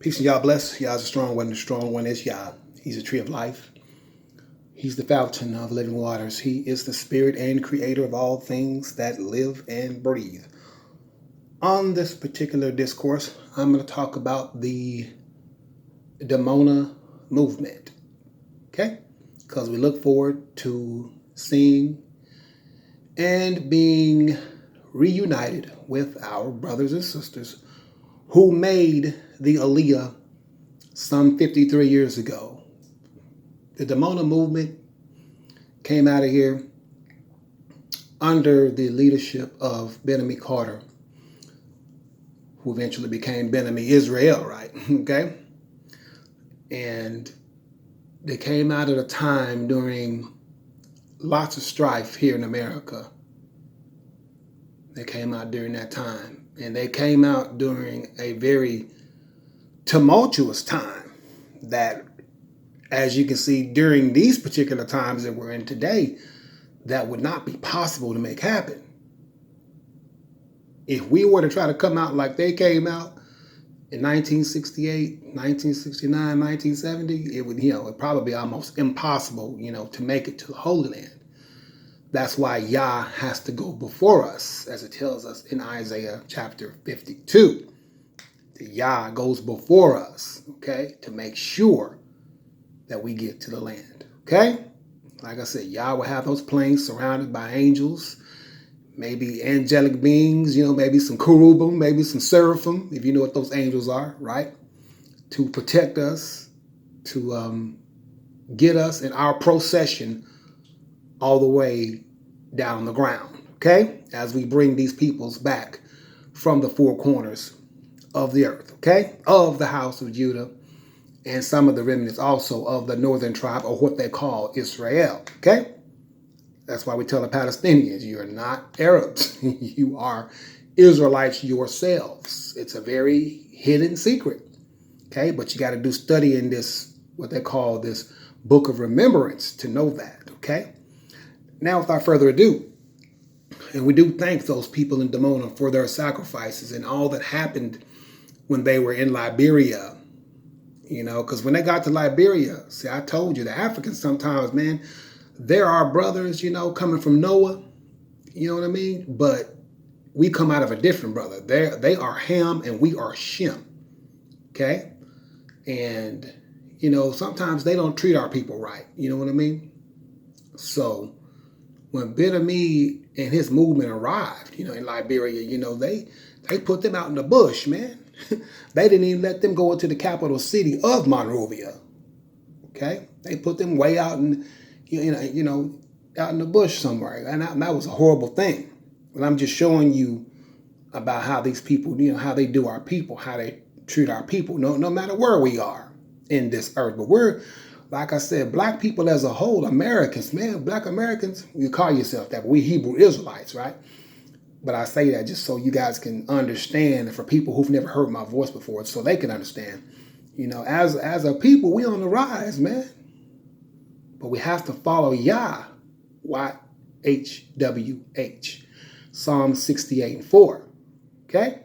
Peace and Yah bless. Yah's a strong one. The strong one is Yah. He's a tree of life. He's the fountain of living waters. He is the spirit and creator of all things that live and breathe. On this particular discourse, I'm going to talk about the Damona movement. Okay? Because we look forward to seeing and being reunited with our brothers and sisters who made the Aliyah some 53 years ago. The Damona movement came out of here under the leadership of Ben-Ami Carter, who eventually became Ben-Ami Israel, right? Okay? And they came out at a time during lots of strife here in America. They came out during that time. And they came out during a very tumultuous time that, as you can see, during these particular times that we're in today, that would not be possible to make happen. If we were to try to come out like they came out in 1968, 1969, 1970, it would, it'd probably be almost impossible, to make it to the Holy Land. That's why Yah has to go before us, as it tells us in Isaiah chapter 52. The Yah goes before us, okay, to make sure that we get to the land, okay? Like I said, Yah will have those planes surrounded by angels, maybe angelic beings, maybe some cherubim, maybe some seraphim, if you know what those angels are, right? To protect us, to get us in our procession all the way down on the ground, okay? As we bring these peoples back from the four corners of the earth, okay? Of the house of Judah and some of the remnants also of the northern tribe, or what they call Israel, okay? That's why we tell the Palestinians, you're not Arabs. You are Israelites yourselves. It's a very hidden secret, okay? But you got to do study in this, what they call this book of remembrance, to know that, okay? Now, without further ado, and we do thank those people in Damona for their sacrifices and all that happened when they were in Liberia, because when they got to Liberia, see, I told you, the Africans sometimes, man, they're our brothers, coming from Noah, you know what I mean? But we come out of a different brother. They are Ham and we are Shem, okay? And, sometimes they don't treat our people right, you know what I mean? So when Ben-Ami and his movement arrived, in Liberia, they put them out in the bush, man. They didn't even let them go into the capital city of Monrovia, okay? They put them way out in, out in the bush somewhere. And that was a horrible thing. But I'm just showing you about how these people, how they do our people, how they treat our people, no matter where we are in this earth. But we're, like I said, black people as a whole, Americans, man, black Americans, you call yourself that, but we Hebrew Israelites, right? But I say that just so you guys can understand, and for people who've never heard my voice before, so they can understand. As a people, we on the rise, man. But we have to follow Yah, YHWH, Psalm 68:4, okay?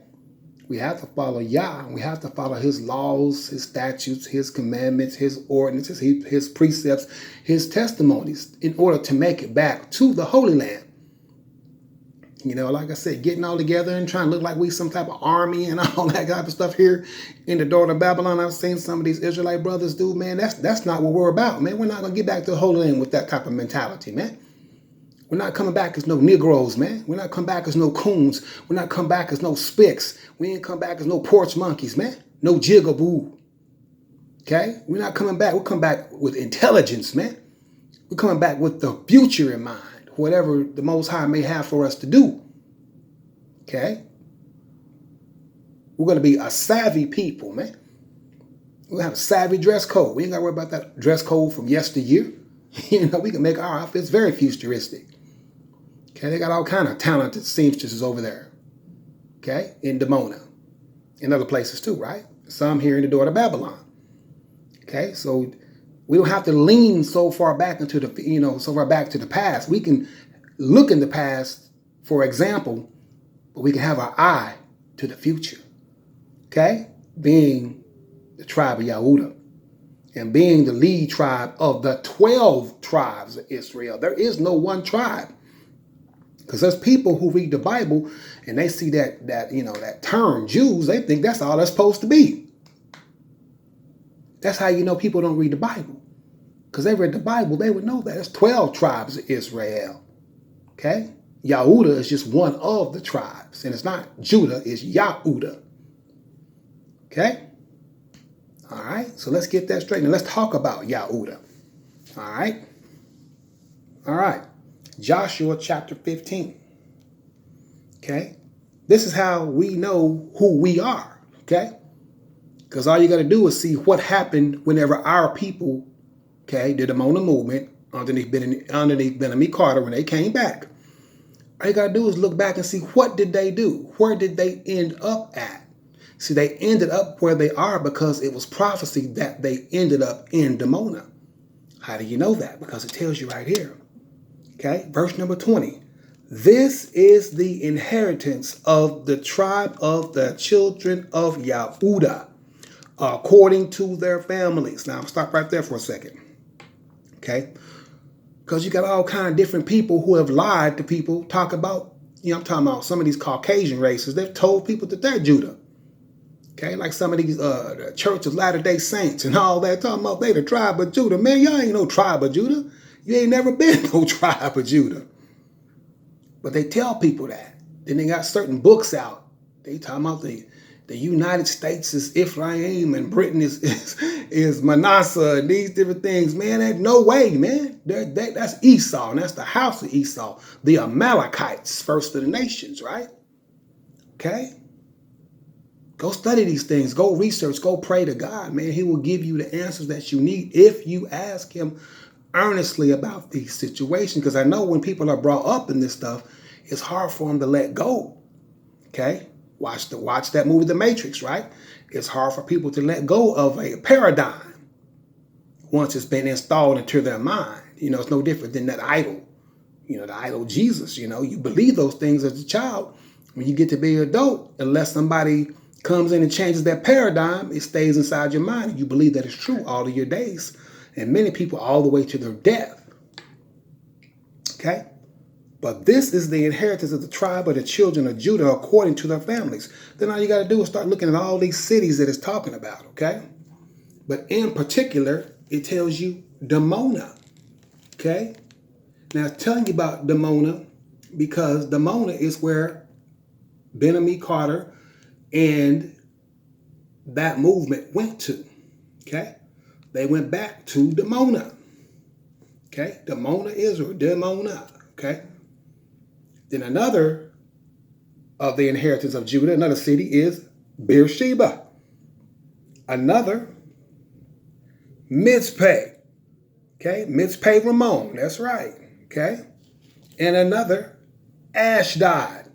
We have to follow Yah, and we have to follow his laws, his statutes, his commandments, his ordinances, his precepts, his testimonies in order to make it back to the Holy Land. Like I said, getting all together and trying to look like we some type of army and all that type of stuff here in the daughter of Babylon. I've seen some of these Israelite brothers do, man. That's not what we're about, man. We're not going to get back to the Holy Land with that type of mentality, man. We're not coming back as no Negroes, man. We're not coming back as no coons. We're not coming back as no spicks. We ain't come back as no porch monkeys, man. No jigaboo. Okay? We're not coming back. We're coming back with intelligence, man. We're coming back with the future in mind. Whatever the Most High may have for us to do. Okay? We're going to be a savvy people, man. We're going to have a savvy dress code. We ain't got to worry about that dress code from yesteryear. We can make our outfits very futuristic. Okay? They got all kind of talented seamstresses over there. Okay? In Damona. In other places too, right? Some here in the daughter of Babylon. Okay? So we don't have to lean so far back into the, so far back to the past. We can look in the past, for example, but we can have our eye to the future. Okay? Being the tribe of Yehuda, and being the lead tribe of the 12 tribes of Israel. There is no one tribe. Because there's people who read the Bible and they see that term Jews, they think that's all that's supposed to be. That's how you know people don't read the Bible. Because they read the Bible, they would know that. There's 12 tribes of Israel. Okay? Yehuda is just one of the tribes. And it's not Judah, it's Yehuda. Okay? All right? So let's get that straight. Now let's talk about Yehuda. All right? All right. Joshua chapter 15. Okay? This is how we know who we are. Okay? Because all you got to do is see what happened whenever our people, okay, did the Mona movement underneath Ben-Ami Carter when they came back. All you got to do is look back and see what did they do? Where did they end up at? See, they ended up where they are because it was prophecy that they ended up in Dimona. How do you know that? Because it tells you right here. Okay, verse number 20. This is the inheritance of the tribe of the children of Yehuda, according to their families. Now, I'll stop right there for a second. Okay, because you got all kind of different people who have lied to people, talk about, I'm talking about some of these Caucasian races. They've told people that they're Judah. Okay, like some of these the Church of Latter-day Saints and all that, talking about they the tribe of Judah. Man, y'all ain't no tribe of Judah. You ain't never been no tribe of Judah. But they tell people that. Then they got certain books out. They talking about the United States is Ephraim and Britain is Manasseh and these different things. Man, there's no way, man. That's Esau, and that's the house of Esau. The Amalekites, first of the nations, right? Okay? Go study these things. Go research. Go pray to God, man. He will give you the answers that you need if you ask him earnestly about these situations. Because I know when people are brought up in this stuff, it's hard for them to let go. Okay? Watch that movie, The Matrix, right? It's hard for people to let go of a paradigm once it's been installed into their mind. It's no different than that idol. The idol Jesus. You believe those things as a child. When you get to be an adult, unless somebody comes in and changes that paradigm, it stays inside your mind. You believe that it's true all of your days. And many people all the way to their death. Okay? But this is the inheritance of the tribe of the children of Judah according to their families. Then all you got to do is start looking at all these cities that it's talking about, okay? But in particular, it tells you Dimona, okay? Now, it's telling you about Dimona because Dimona is where Ben-Ami Carter and that movement went to, okay? They went back to Dimona, okay? Dimona, Israel, Dimona, okay? Then another of the inheritance of Judah, another city is Beersheba. Another, Mitzpeh. Okay, Mitzpeh Ramon, that's right. Okay. And another, Ashdod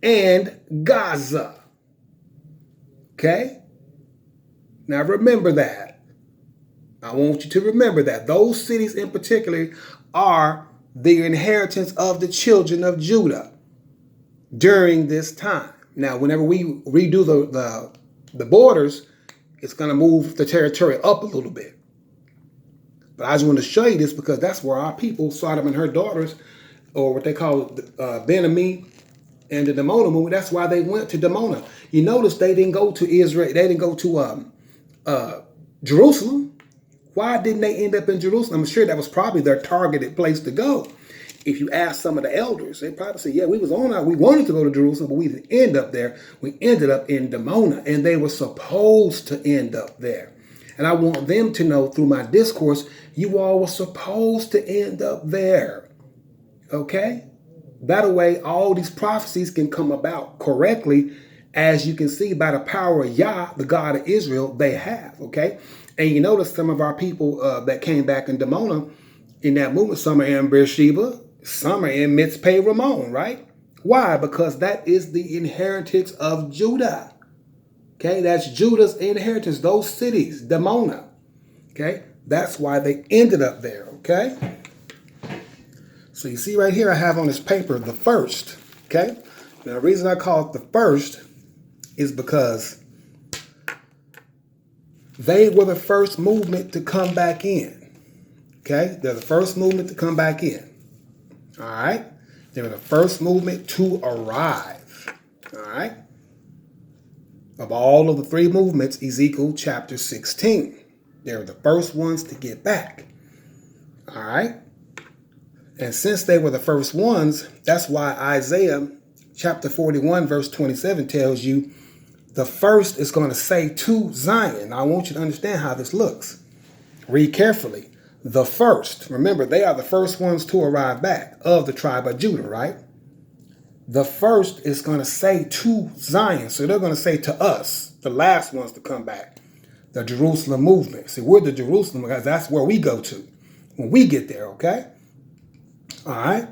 and Gaza. Okay. Now remember that. I want you to remember that. Those cities in particular are the inheritance of the children of Judah during this time. Now, whenever we redo the borders, it's going to move the territory up a little bit. But I just want to show you this because that's where our people, Sodom and her daughters, or what they call Ben-Ami and the Dimona movement, that's why they went to Dimona. You notice they didn't go to Israel. They didn't go to Jerusalem. Why didn't they end up in Jerusalem? I'm sure that was probably their targeted place to go. If you ask some of the elders, they probably say, yeah, we wanted to go to Jerusalem, but we didn't end up there. We ended up in Dimona, and they were supposed to end up there. And I want them to know through my discourse, you all were supposed to end up there. Okay? That way, all these prophecies can come about correctly, as you can see by the power of Yah, the God of Israel, they have. Okay? And you notice some of our people that came back in Dimona in that movement, some are in Beersheba, some are in Mitzpeh Ramon, right? Why? Because that is the inheritance of Judah. Okay, that's Judah's inheritance, those cities, Dimona. Okay, that's why they ended up there, okay? So you see right here, I have on this paper, the first, okay? Now, the reason I call it the first is because They were the first movement to come back in. Okay? They're the first movement to come back in. All right? They were the first movement to arrive. All right? Of all of the three movements, Ezekiel chapter 16. They were the first ones to get back. All right? And since they were the first ones, that's why Isaiah chapter 41 verse 27 tells you the first is going to say to Zion. Now, I want you to understand how this looks. Read carefully. The first. Remember, they are the first ones to arrive back of the tribe of Judah, right? The first is going to say to Zion. So they're going to say to us, the last ones to come back, the Jerusalem movement. See, we're the Jerusalem guys. That's where we go to when we get there, okay? All right?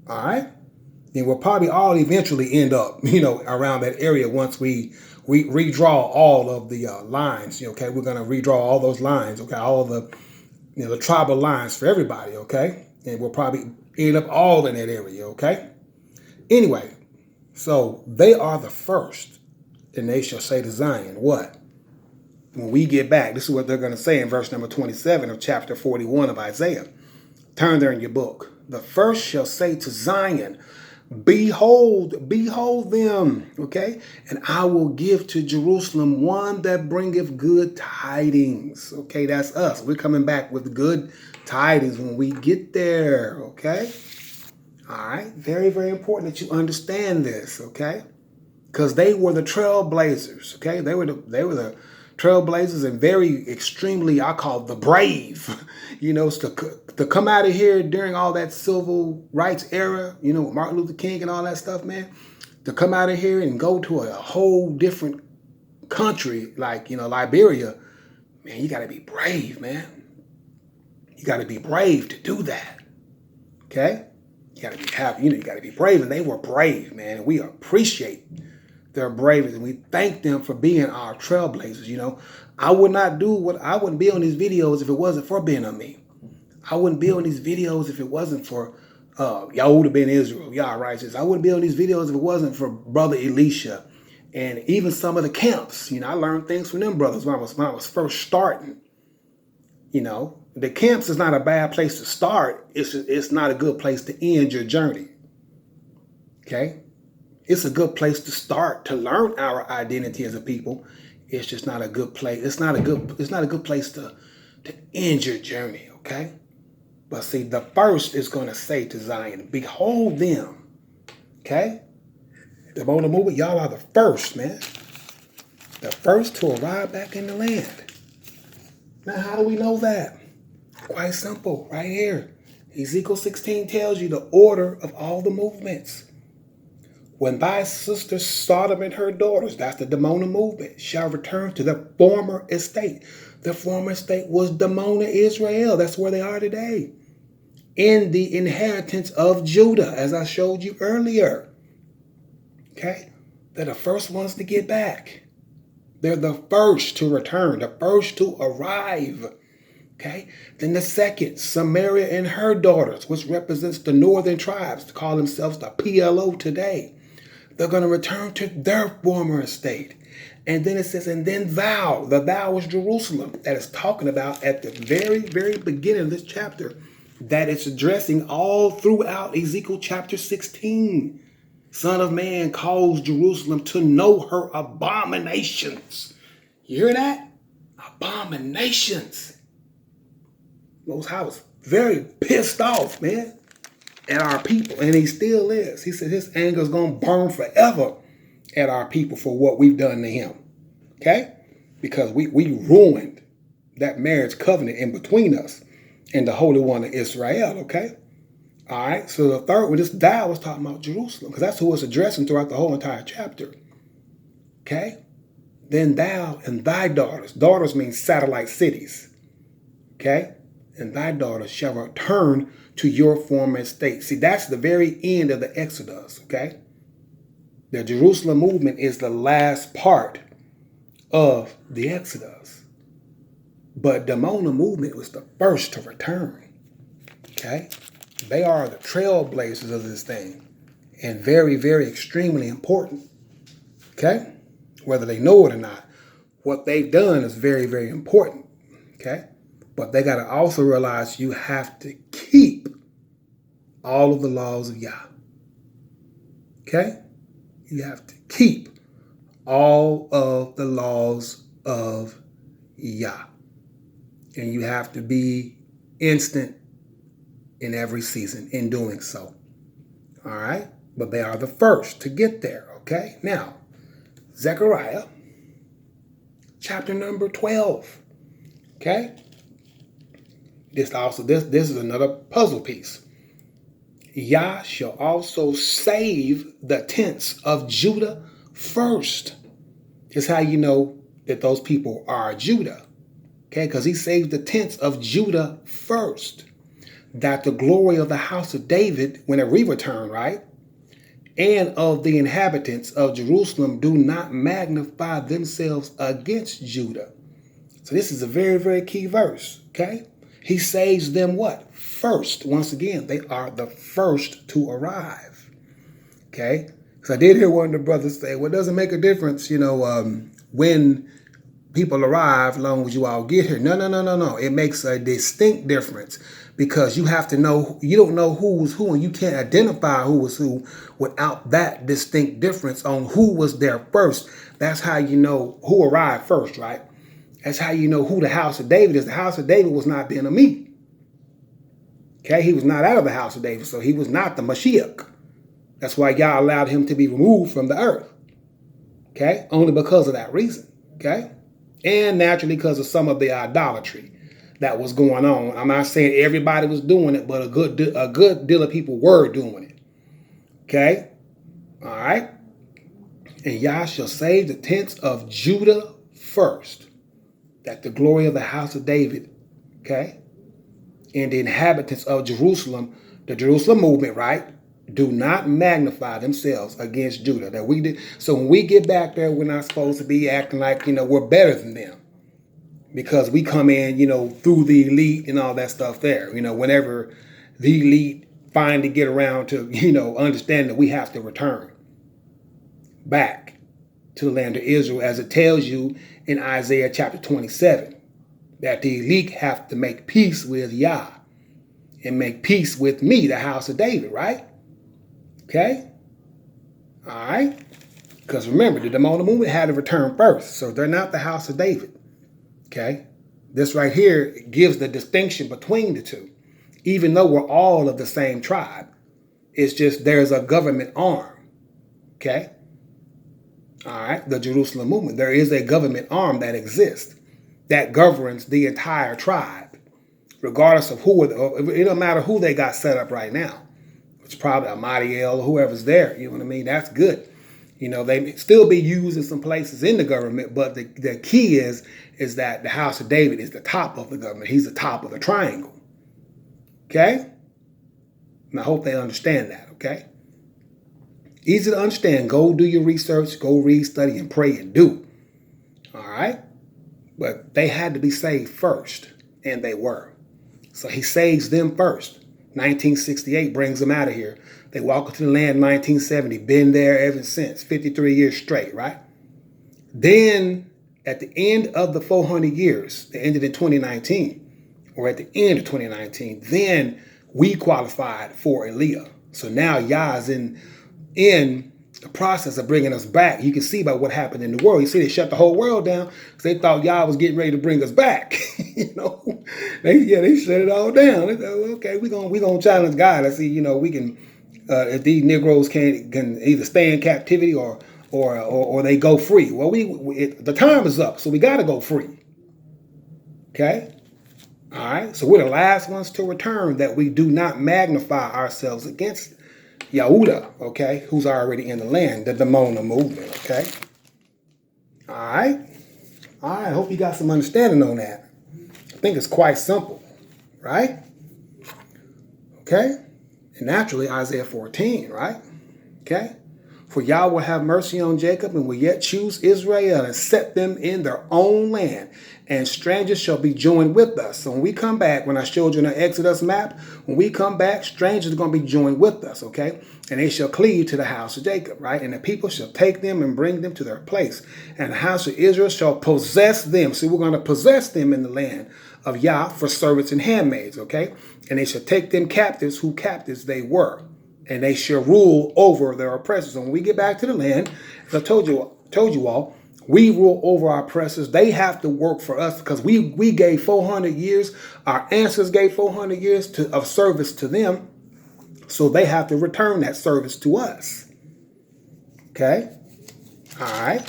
All right? Then we'll probably all eventually end up, around that area once we redraw all of the lines, okay? We're going to redraw all those lines, okay? All of the, the tribal lines for everybody, okay? And we'll probably end up all in that area, okay? Anyway, so they are the first, and they shall say to Zion, what? When we get back, this is what they're going to say in verse number 27 of chapter 41 of Isaiah. Turn there in your book. The first shall say to Zion, behold, behold them, okay? And I will give to Jerusalem one that bringeth good tidings, okay? That's us. We're coming back with good tidings when we get there, okay? All right? Very, very important that you understand this, okay? Because they were the trailblazers, okay? They were the trailblazers and very extremely, I call it the brave, to come out of here during all that civil rights era, with Martin Luther King and all that stuff, man, to come out of here and go to a whole different country like, Liberia, man, you got to be brave, man. You got to be brave to do that, okay? You got to be happy, you got to be brave, and they were brave, man, and we appreciate their bravery, and we thank them for being our trailblazers. I wouldn't be on these videos if it wasn't for being on me. I wouldn't be on these videos if it wasn't for Yehuda ben Israel, Yah righteous. I wouldn't be on these videos if it wasn't for Brother Elisha and even some of the camps. I learned things from them brothers when I was first starting. The camps is not a bad place to start. It's not a good place to end your journey. Okay? It's a good place to start to learn our identity as a people. It's just not a good place. It's not a good place to end your journey, okay? But see, the first is going to say to Zion, behold them, okay? The Mona movement, y'all are the first, man. The first to arrive back in the land. Now, how do we know that? Quite simple, right here. Ezekiel 16 tells you the order of all the movements. When thy sister Sodom and her daughters, that's the Dimona movement, shall return to their former estate. The former estate was Dimona, Israel. That's where they are today. In the inheritance of Judah, as I showed you earlier. Okay? They're the first ones to get back. They're the first to return, the first to arrive. Okay? Then the second, Samaria and her daughters, which represents the northern tribes, to call themselves the PLO today. They're going to return to their former estate. And then it says, and then thou, the thou is Jerusalem, that is talking about at the very, very beginning of this chapter, that it's addressing all throughout Ezekiel chapter 16. Son of man calls Jerusalem to know her abominations. You hear that? Abominations. Most High was very pissed off, man, at our people, and he still is. He said his anger is going to burn forever at our people for what we've done to him, okay? Because we ruined that marriage covenant in between us and the Holy One of Israel, okay? All right, so the third one, this thou was talking about Jerusalem, because that's who it's addressing throughout the whole entire chapter, okay? Then thou and thy daughters. Daughters means satellite cities, okay? And thy daughters shall return to your former estate. See, that's the very end of the Exodus, okay? The Jerusalem movement is the last part of the Exodus. But the Dimona movement was the first to return, okay? They are the trailblazers of this thing, and very, very extremely important, okay? Whether they know it or not. what they've done is very, very important. Okay? But they got to also realize you have to keep all of the laws of Yah. Okay? You have to keep all of the laws of Yah. And you have to be instant in every season in doing so. All right? But they are the first to get there. Okay? Now, Zechariah, chapter number 12. Okay? This is another puzzle piece. Yah shall also save the tents of Judah first. Is how you know that those people are Judah. Okay, because he saved the tents of Judah first. That the glory of the house of David, when we return, right? And of the inhabitants of Jerusalem do not magnify themselves against Judah. So this is a very, very key verse. Okay? He saves them what? First. Once again, they are the first to arrive. Okay? Because I did hear one of the brothers say, well, it doesn't make a difference, when people arrive, as long as you all get here. No. It makes a distinct difference because you have to know, you don't know who was who, and you can't identify who was who without that distinct difference on who was there first. That's how you know who arrived first, right? That's how you know who the house of David is. The house of David was not Ben Ami. Okay, he was not out of the house of David, so he was not the Mashiach. That's why Yah allowed him to be removed from the earth. Okay, only because of that reason. Okay, and naturally because of some of the idolatry that was going on. I'm not saying everybody was doing it, but a good deal of people were doing it. Okay, all right. And Yah shall save the tents of Judah first, that the glory of the house of David, okay, and the inhabitants of Jerusalem, the Jerusalem movement, right, do not magnify themselves against Judah. That we did. So when we get back there, we're not supposed to be acting like, we're better than them because we come in, through the elite and all that stuff there. Whenever the elite finally get around to, understand that we have to return back to the land of Israel, as it tells you in Isaiah chapter 27, that the elite have to make peace with Yah and make peace with me, the house of David, right? Okay? All right? Because remember, the Dammona movement had to return first, so they're not the house of David. Okay? This right here gives the distinction between the two. Even though we're all of the same tribe, it's just there's a government arm. Okay? All right? The Jerusalem movement. There is a government arm that exists that governs the entire tribe, regardless of who, it don't matter who they got set up right now. It's probably Ahmadiel or whoever's there. You know what I mean? That's good. They may still be used in some places in the government, but the key is that the house of David is the top of the government. He's the top of the triangle. Okay? And I hope they understand that, okay? Easy to understand. Go do your research. Go read, study, and pray and do. All right? But they had to be saved first, and they were. So he saves them first. 1968 brings them out of here. They walk into the land in 1970, been there ever since, 53 years straight, right? Then at the end of the 400 years, they ended in 2019, or at the end of 2019, then we qualified for Aliyah. So now Yah is in the process of bringing us back. You can see by what happened in the world. You see, they shut the whole world down because they thought Yah was getting ready to bring us back. They shut it all down. They thought, okay, we gonna challenge God. Let's see, we can if these Negroes can either stay in captivity or they go free. Well, the time is up, so we got to go free. Okay, all right. So we're the last ones to return. That we do not magnify ourselves against Yahudah, okay, who's already in the land, the Dammona movement, okay? All right. I hope you got some understanding on that. I think it's quite simple, right? Okay? And naturally, Isaiah 14, right? Okay? For Yah will have mercy on Jacob and will yet choose Israel and set them in their own land. And strangers shall be joined with us. So when we come back, when I showed you in the Exodus map, when we come back, strangers are going to be joined with us, okay? And they shall cleave to the house of Jacob, right? And the people shall take them and bring them to their place. And the house of Israel shall possess them. So we're going to possess them in the land of Yah for servants and handmaids, okay? And they shall take them captives who captives they were. And they shall rule over their oppressors. And when we get back to the land, as I told you all, we rule over our oppressors. They have to work for us because we gave 400 years. Our ancestors gave 400 years of service to them. So they have to return that service to us. Okay? All right?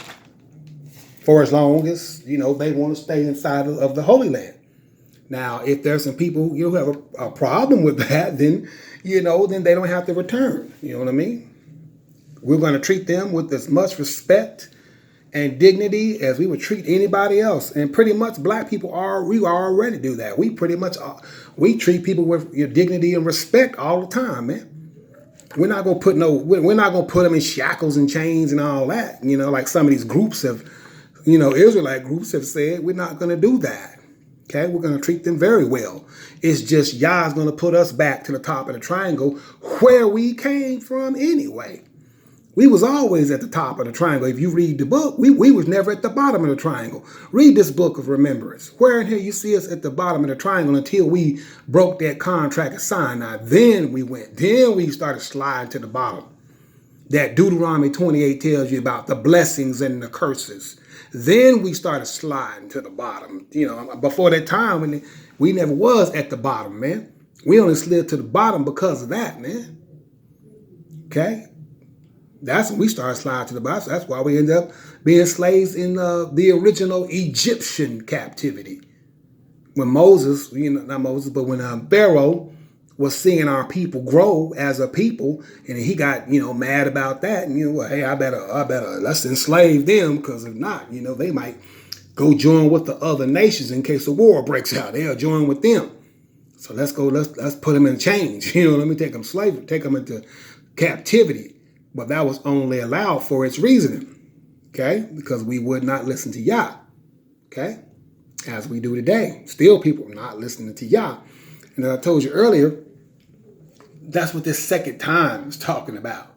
For as long as, they want to stay inside of the Holy Land. Now, if there's some people who have a problem with that, then, then they don't have to return. You know what I mean? We're going to treat them with as much respect and dignity as we would treat anybody else. And pretty much black people we already do that. We pretty much, we treat people with dignity and respect all the time, man. We're not going to put them in shackles and chains and all that. Like some of these groups have, Israelite groups have said, we're not going to do that. Okay, we're going to treat them very well. It's just Yah's going to put us back to the top of the triangle where we came from anyway. We was always at the top of the triangle. If you read the book, we was never at the bottom of the triangle. Read this book of remembrance. Where in here you see us at the bottom of the triangle until we broke that contract at Sinai. Then we started sliding to the bottom. That Deuteronomy 28 tells you about the blessings and the curses. Then we started sliding to the bottom. Before that time, we never was at the bottom, man. We only slid to the bottom because of that, man. Okay? That's when we started sliding to the bottom. That's why we ended up being slaves in the original Egyptian captivity. When Moses, not Moses, but when Pharaoh was seeing our people grow as a people, and he got, mad about that, and hey, I better let's enslave them, because if not, they might go join with the other nations in case a war breaks out. They'll join with them. So let's put them in chains. Let me take them slavery, take them into captivity. But that was only allowed for its reasoning, okay? Because we would not listen to Yah, okay? As we do today. Still people not listening to Yah. And as I told you earlier, that's what this second time is talking about.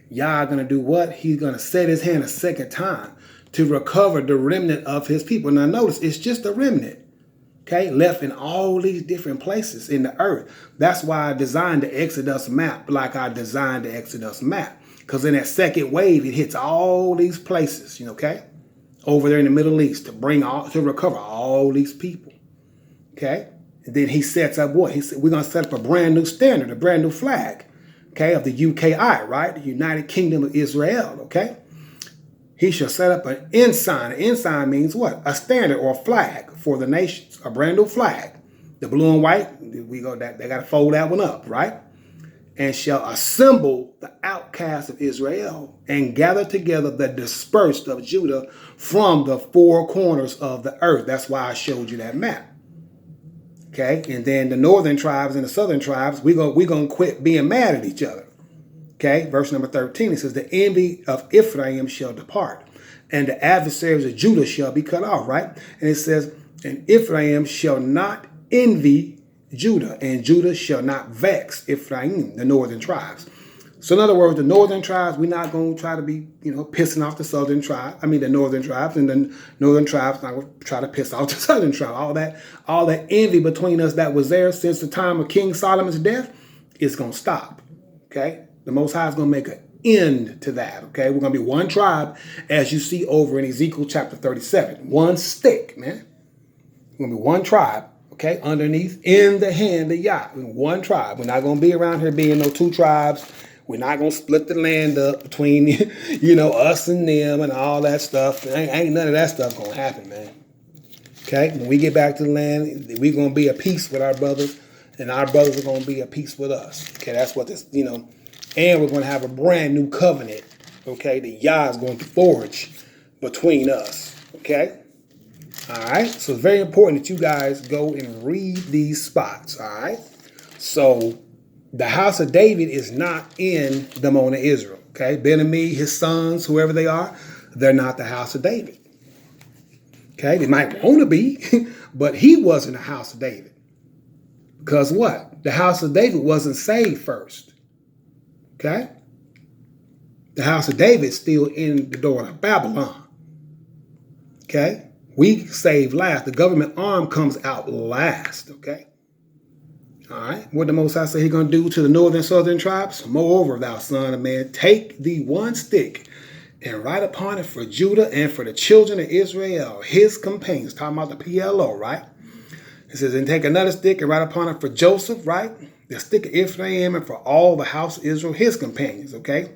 Yah going to do what? He's going to set his hand a second time to recover the remnant of his people. Now notice, it's just a remnant. Okay, left in all these different places in the earth. That's why I designed the Exodus map like I designed the Exodus map. Because in that second wave, it hits all these places, okay? Over there in the Middle East to recover all these people. Okay? And then he sets up what? He said, we're going to set up a brand new standard, a brand new flag, okay, of the UKI, right? The United Kingdom of Israel, okay? He shall set up an ensign. An ensign means what? A standard or a flag for the nations. A brand new flag. The blue and white, they got to fold that one up, right? And shall assemble the outcasts of Israel and gather together the dispersed of Judah from the four corners of the earth. That's why I showed you that map. Okay? And then the northern tribes and the southern tribes, we're going to quit being mad at each other. Okay, verse number 13, it says, the envy of Ephraim shall depart, and the adversaries of Judah shall be cut off, right? And it says, and Ephraim shall not envy Judah, and Judah shall not vex Ephraim, the northern tribes. So in other words, the northern tribes, we're not going to try to be, pissing off the southern tribe. The northern tribes, and the northern tribes not going to try to piss off the southern tribe. All that envy between us that was there since the time of King Solomon's death is going to stop, okay? The Most High is going to make an end to that, okay? We're going to be one tribe, as you see over in Ezekiel chapter 37. One stick, man. We're going to be one tribe, okay, underneath, in the hand of Yah. One tribe. We're not going to be around here being no two tribes. We're not going to split the land up between, us and them and all that stuff. Ain't none of that stuff going to happen, man. Okay? When we get back to the land, we're going to be at peace with our brothers, and our brothers are going to be at peace with us. Okay? That's what this, and we're going to have a brand new covenant, okay, that Yah is going to forge between us, okay? All right? So it's very important that you guys go and read these spots, all right? So the house of David is not in the Mona Israel. Okay, Ben-Ami, his sons, whoever they are, they're not the house of David. Okay, they might want to be, but he wasn't the house of David. Because what? The house of David wasn't saved first. Okay? The house of David is still in the door of Babylon. Okay? We save last. The government arm comes out last. Okay? All right? What the Most High say He's going to do to the northern and southern tribes? Moreover, thou son of man, take thee one stick and write upon it for Judah and for the children of Israel, his companions. Talking about the PLO, right? It says, and take another stick and write upon it for Joseph, right? The stick of Ephraim, and for all the house of Israel, his companions, okay?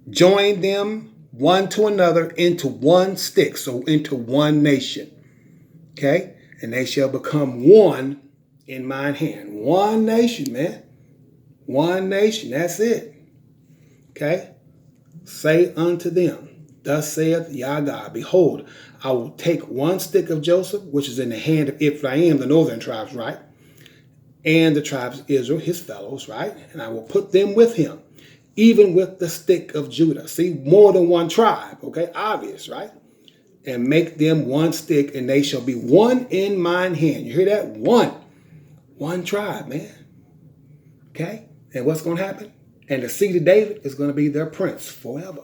Join them one to another into one stick, so into one nation, okay? And they shall become one in mine hand. One nation, man. One nation, that's it. Okay? Say unto them, thus saith Yah God, behold, I will take one stick of Joseph, which is in the hand of Ephraim, the northern tribes, right? And the tribes of Israel, his fellows, right? And I will put them with him, even with the stick of Judah. See, more than one tribe, okay? Obvious, right? And make them one stick, and they shall be one in mine hand. You hear that? One. One tribe, man. Okay? And what's going to happen? And the seed of David is going to be their prince forever.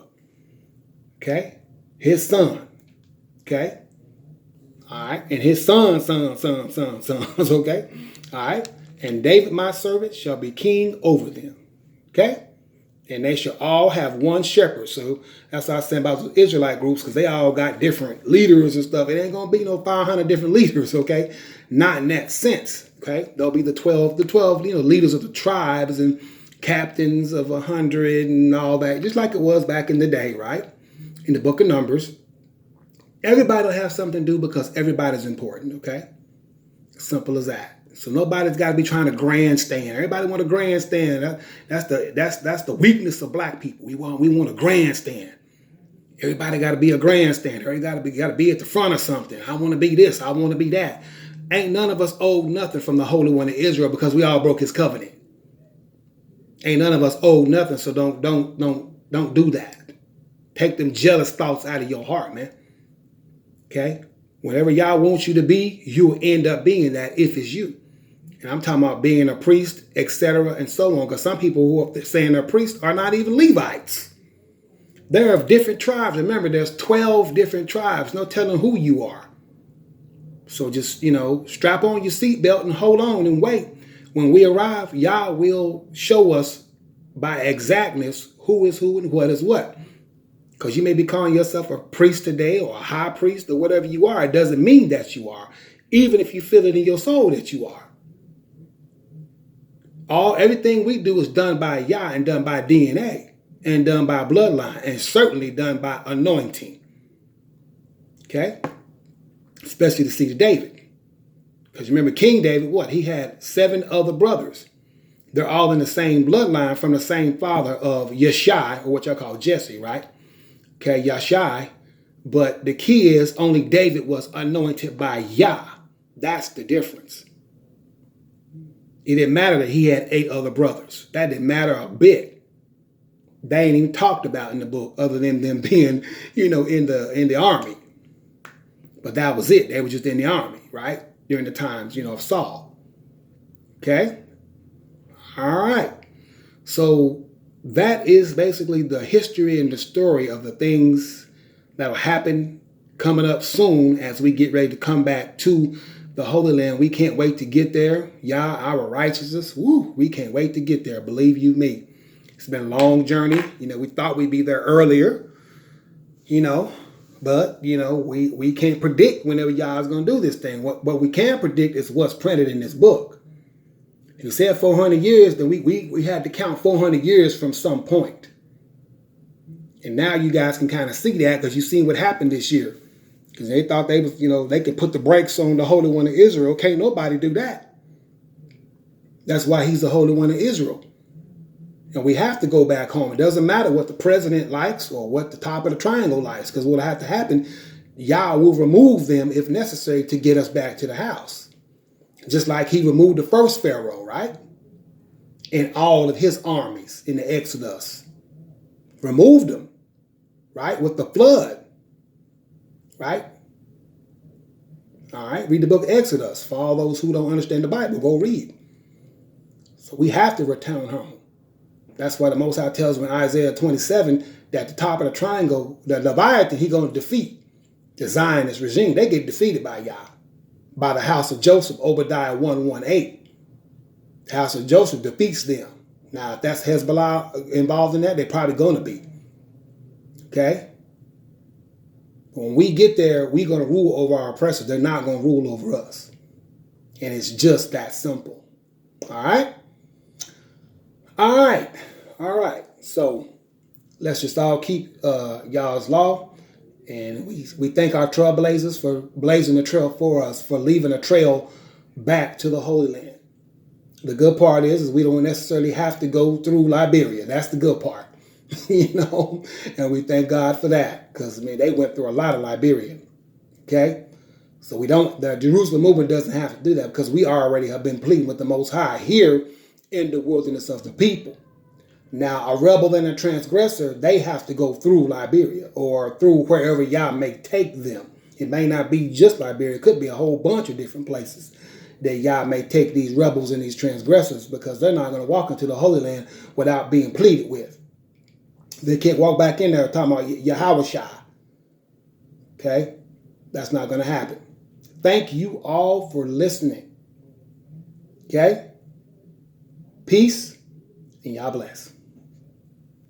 Okay? His son. Okay? All right? And his sons, okay? All right? And David, my servant, shall be king over them. Okay? And they shall all have one shepherd. So that's what I was saying about the Israelite groups, because they all got different leaders and stuff. It ain't going to be no 500 different leaders, okay? Not in that sense, okay? There'll be the 12, leaders of the tribes and captains of 100 and all that, just like it was back in the day, right? In the book of Numbers. Everybody will have something to do because everybody's important, okay? Simple as that. So nobody's got to be trying to grandstand. Everybody want to grandstand. That's the weakness of black people. We want a grandstand. Everybody got to be a grandstander. Everybody got to be at the front of something. I want to be this. I want to be that. Ain't none of us owed nothing from the Holy One of Israel because we all broke His covenant. Ain't none of us owed nothing. So don't do that. Take them jealous thoughts out of your heart, man. Okay. Whatever Yah wants you to be, you'll end up being that if it's you. And I'm talking about being a priest, etc., and so on. Because some people who are saying they're priests are not even Levites. They're of different tribes. Remember, there's 12 different tribes. No telling who you are. So just, strap on your seatbelt and hold on and wait. When we arrive, Yah will show us by exactness who is who and what is what. Because you may be calling yourself a priest today or a high priest or whatever you are. It doesn't mean that you are. Even if you feel it in your soul that you are. Everything we do is done by Yah and done by DNA and done by bloodline and certainly done by anointing. Okay? Especially the seed of David. Because remember King David, he had 7 other brothers. They're all in the same bloodline from the same father of Yeshai, or what y'all call Jesse, right? Okay, Yashai. But the key is only David was anointed by Yah. That's the difference. It didn't matter that he had 8 other brothers. That didn't matter a bit. They ain't even talked about in the book other than them being, in the army. But that was it. They were just in the army, right? During the times, of Saul. Okay? All right. So that is basically the history and the story of the things that will happen coming up soon as we get ready to come back to the Holy Land. We can't wait to get there. Yah, our righteousness. Woo, we can't wait to get there. Believe you me. It's been a long journey. We thought we'd be there earlier, but, we can't predict whenever Yah is going to do this thing. What we can predict is what's printed in this book. If you said 400 years, then we had to count 400 years from some point. And now you guys can kind of see that because you've seen what happened this year. Because they thought they was, they could put the brakes on the Holy One of Israel. Can't nobody do that. That's why He's the Holy One of Israel. And we have to go back home. It doesn't matter what the president likes or what the top of the triangle likes, because what will have to happen, Yah will remove them if necessary to get us back to the house. Just like He removed the first Pharaoh, right? And all of his armies in the Exodus. removed them, right, with the flood, right? All right, read the book of Exodus. For all those who don't understand the Bible, go read. So we have to return home. That's why the Most High tells me in Isaiah 27 that the top of the triangle, the Leviathan, he's going to defeat the Zionist regime. They get defeated by Yah, by the house of Joseph, Obadiah 1:18. The house of Joseph defeats them. Now, if that's Hezbollah involved in that, they're probably going to be. Okay? When we get there, we're going to rule over our oppressors. They're not going to rule over us. And it's just that simple. All right? All right. All right. So let's just all keep y'all's law. And we thank our trailblazers for blazing the trail for us, for leaving a trail back to the Holy Land. The good part is we don't necessarily have to go through Liberia. That's the good part. And we thank God for that, because they went through a lot of Liberia. Okay, so the Jerusalem movement doesn't have to do that, because we already have been pleading with the Most High here in the wilderness of the people. Now, a rebel and a transgressor, they have to go through Liberia or through wherever Yah may take them. It may not be just Liberia; it could be a whole bunch of different places that Yah may take these rebels and these transgressors, because they're not going to walk into the Holy Land without being pleaded with. They can't walk back in there talking about Yahweh. Okay? That's not going to happen. Thank you all for listening. Okay? Peace, and Yah bless.